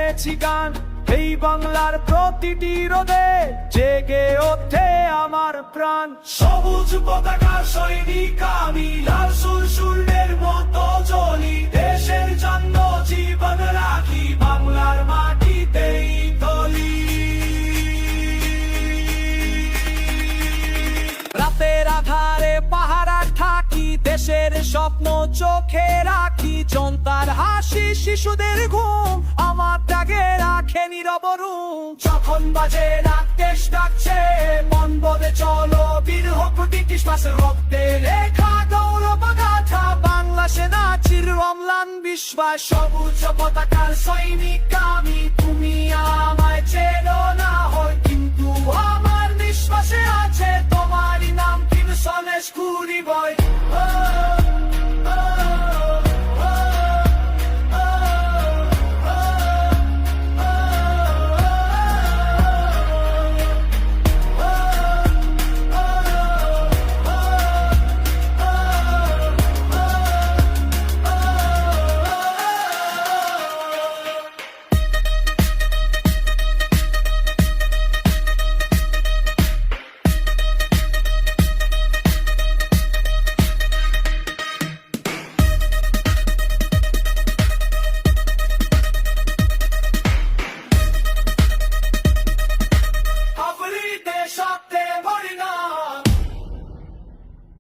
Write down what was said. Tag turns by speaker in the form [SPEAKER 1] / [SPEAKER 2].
[SPEAKER 1] গেয়েছি গান, এই বাংলার প্রতিটি রোদে জেগে ওঠে আমার প্রাণ। সবুজ পতাকা সৈনিক আমি, লাল সুরসুরের মতো জ্বলি, দেশের জন্য জীবন রাখি, বাংলার মাটিতেই তলি। রাতের আধারে পাহারা থাকি, দেশের স্বপ্ন চোখে রাখি, জনতার হাসি শিশুদের ঘুম আমার ত্যাগে রাখে নীরব রূপ। যখন বাজে রাত দেশ ডাকছে, মন বলে চলো বীর হোক প্রতিটি শ্বাসে, রক্তে লেখা গৌরব গাথা বাংলা সেনা চির অম্লান বিশ্বাস। সবুজ পতাকার সৈনিক আমি,